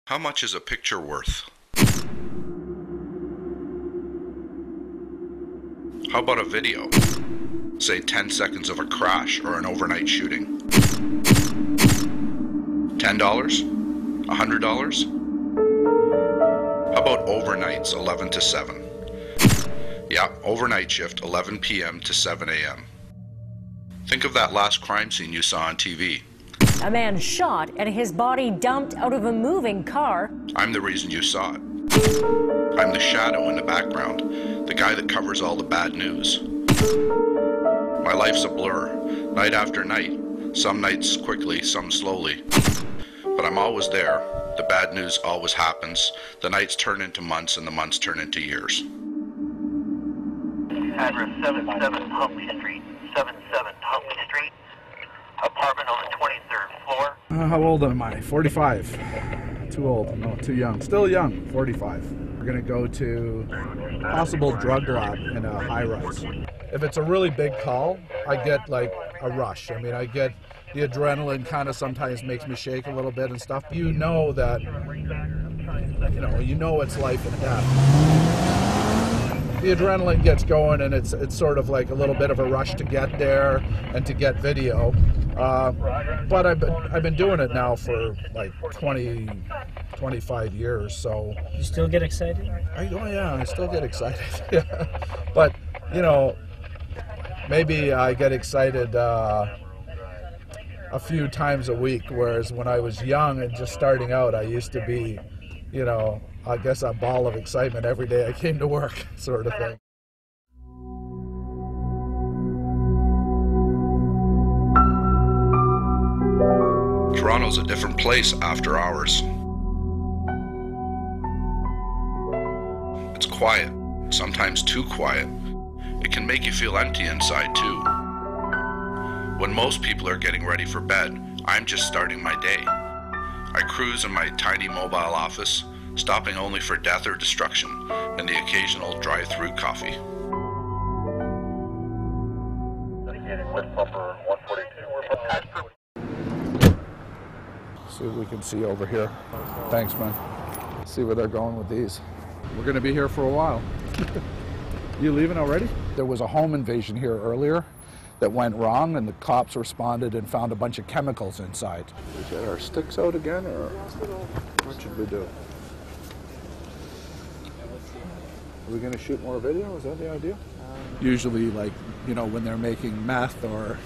How much is a picture worth? How about a video? Say 10 seconds of a crash or an overnight shooting. $10? $100? How about overnights 11 to 7? Yeah, overnight shift 11 p.m. to 7 a.m. Think of that last crime scene you saw on TV. A man shot and his body dumped out of a moving car. I'm the reason you saw it. I'm the shadow in the background, the guy that covers all the bad news. My life's a blur, night after night, some nights quickly, some slowly. But I'm always there. The bad news always happens. The nights turn into months and the months turn into years. Address 77 Huntley Street, 77 Huntley Street, apartment on the 23rd floor. How old am I? 45. Too old. No, too young. Still young. 45. We're going to go to possible drug lab in a high-rise. If it's a really big call, I get like a rush. I mean, I get the adrenaline kind of sometimes makes me shake a little bit and stuff. You know that, you know it's life and death. The adrenaline gets going and it's sort of like a little bit of a rush to get there and to get video. But I've been doing it now for like 25 years, so. You still get excited? I still get excited. But, maybe I get excited a few times a week, whereas when I was young and just starting out, I used to be, I guess a ball of excitement every day I came to work, sort of thing. Toronto's a different place after hours. It's quiet, sometimes too quiet. It can make you feel empty inside too. When most people are getting ready for bed, I'm just starting my day. I cruise in my tiny mobile office, stopping only for death or destruction and the occasional drive-through coffee. See what we can see over here. Thanks, man. See where they're going with these. We're going to be here for a while. You leaving already? There was a home invasion here earlier that went wrong, and the cops responded and found a bunch of chemicals inside. Should we get our sticks out again, or what should we do? Are we going to shoot more video? Is that the idea? Usually, like, when they're making meth or,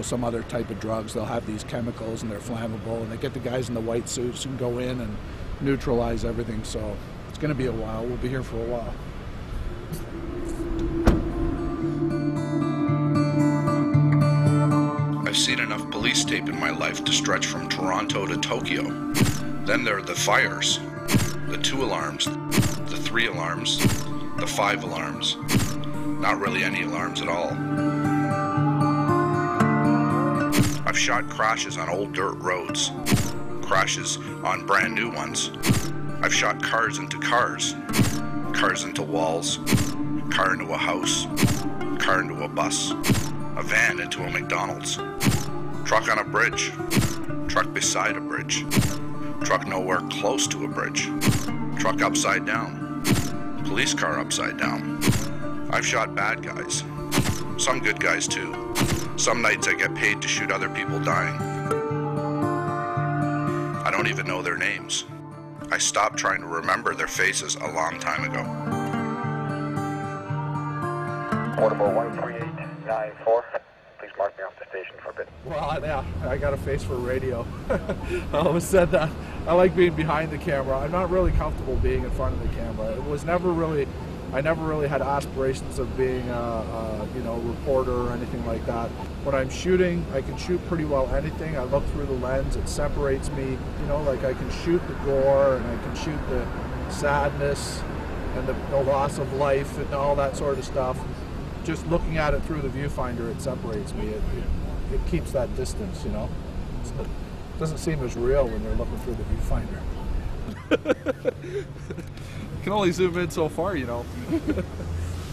some other type of drugs, they'll have these chemicals and they're flammable, and they get the guys in the white suits and go in and neutralize everything. So it's going to be a while. We'll be here for a while. I've seen enough police tape in my life to stretch from Toronto to Tokyo. Then there are the fires, the 2 alarms, the 3 alarms, the 5 alarms. Not really any alarms at all. I've shot crashes on old dirt roads, crashes on brand new ones. I've shot cars into cars, cars into walls, car into a house, car into a bus, a van into a McDonald's, truck on a bridge, truck beside a bridge, truck nowhere close to a bridge, truck upside down, police car upside down. I've shot bad guys, some good guys too. Some nights I get paid to shoot other people dying. I don't even know their names. I stopped trying to remember their faces a long time ago. Portable 13894. Please mark me off the station for a bit. Well, yeah, I got a face for radio. I always said that. I like being behind the camera. I'm not really comfortable being in front of the camera. I never really had aspirations of being a reporter or anything like that. When I'm shooting, I can shoot pretty well anything. I look through the lens, it separates me. Like I can shoot the gore and I can shoot the sadness and the loss of life and all that sort of stuff. Just looking at it through the viewfinder, it separates me. It keeps that distance, It doesn't seem as real when you're looking through the viewfinder. You can only zoom in so far,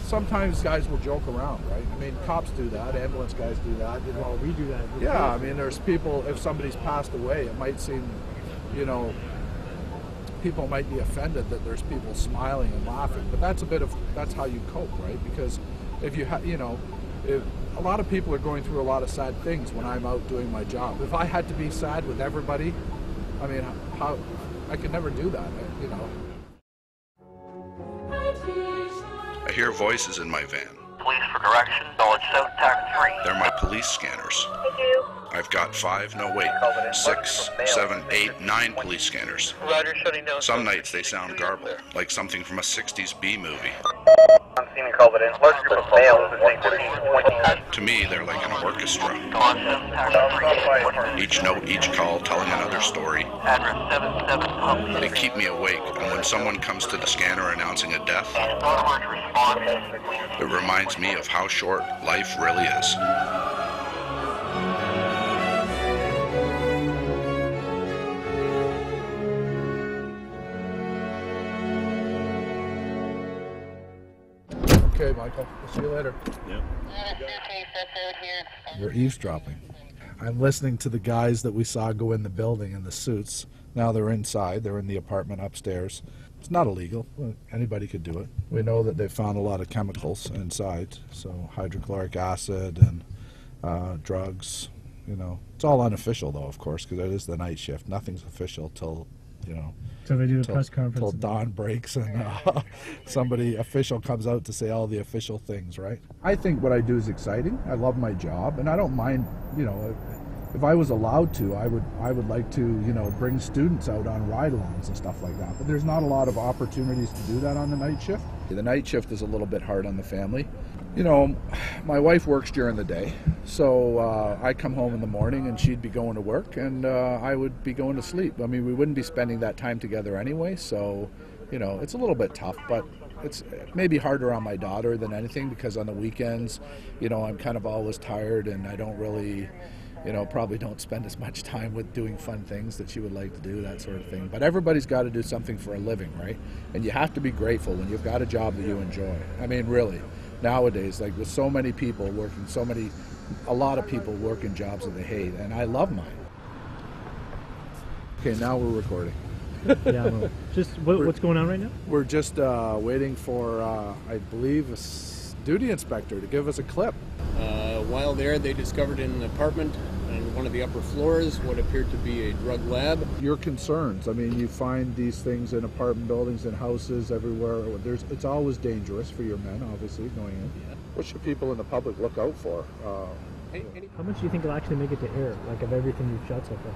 Sometimes guys will joke around, right? I mean, cops do that, ambulance guys do that, Well, we do that. Yeah, I mean, there's people, if somebody's passed away, it might seem, people might be offended that there's people smiling and laughing, but that's how you cope, right? Because if you if a lot of people are going through a lot of sad things when I'm out doing my job. If I had to be sad with everybody, I mean, how I could never do that, you know. I hear voices in my van. Police for direction, Village South, Tac 3. They're my police scanners. I've got 6, 7, 8, 9 police scanners. Roger, shutting down. Some nights they sound garbled, like something from a 60s B movie. Large group of males at 1420. To me, they're like an orchestra. Village South, Tac 3. Each note, each call telling another story. Address 77 Hump They Street. keep me awake, and when someone comes to the scanner announcing a death, Automatic response. it reminds me of how short life really is. Okay, Michael, we'll see you later. Yep. We're eavesdropping. I'm listening to the guys that we saw go in the building in the suits. Now they're inside. They're in the apartment upstairs. It's not illegal. Anybody could do it. We know that they found a lot of chemicals inside, so hydrochloric acid and drugs. You know, it's all unofficial though, of course, because it is the night shift. Nothing's official till, you know, So they do a press till conference. dawn breaks and somebody official comes out to say all the official things, right? I think what I do is exciting. I love my job, and I don't mind, you know, if I was allowed to, I would like to, you know, bring students out on ride-alongs and stuff like that. But there's not a lot of opportunities to do that on the night shift. The night shift is a little bit hard on the family. You know, my wife works during the day, so I come home in the morning and she'd be going to work and I would be going to sleep. I mean, we wouldn't be spending that time together anyway, so, you know, it's a little bit tough, but it's maybe harder on my daughter than anything because on the weekends, you know, I'm kind of always tired and I don't really, you know, probably don't spend as much time with doing fun things that she would like to do, that sort of thing. But everybody's got to do something for a living, right? And you have to be grateful when you've got a job that you enjoy. I mean, really. Nowadays, like with so many people working, a lot of people work in jobs that they hate, and I love mine. Okay, now we're recording. Yeah, well, just what's going on right now? We're just waiting for, I believe, a duty inspector to give us a clip. While there, they discovered in an apartment on one of the upper floors what appeared to be a drug lab. Your concerns, I mean, you find these things in apartment buildings and houses everywhere. It's always dangerous for your men, obviously, going in. Yeah. What should people in the public look out for? How much do you think will actually make it to air, like of everything you've shot so far?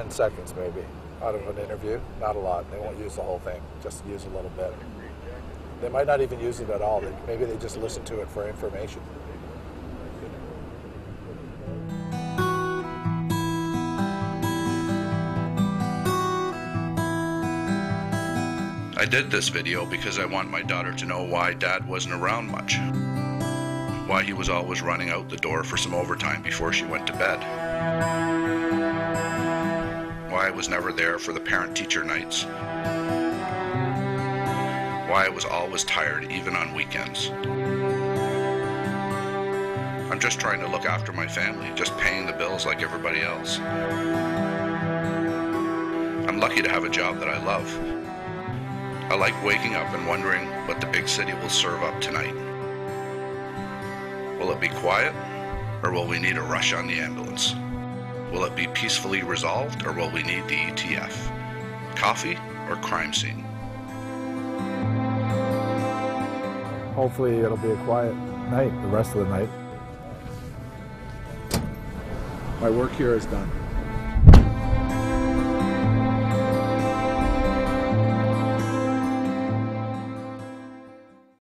10 seconds maybe out of an interview. Not a lot. They won't use the whole thing, just use a little bit. They might not even use it at all. Maybe they just listen to it for information. I did this video because I want my daughter to know why Dad wasn't around much. Why he was always running out the door for some overtime before she went to bed. Why I was never there for the parent-teacher nights. Why I was always tired, even on weekends. I'm just trying to look after my family, just paying the bills like everybody else. I'm lucky to have a job that I love. I like waking up and wondering what the big city will serve up tonight. Will it be quiet, or will we need a rush on the ambulance? Will it be peacefully resolved, or will we need the ETF? Coffee or crime scene? Hopefully it'll be a quiet night, the rest of the night. My work here is done.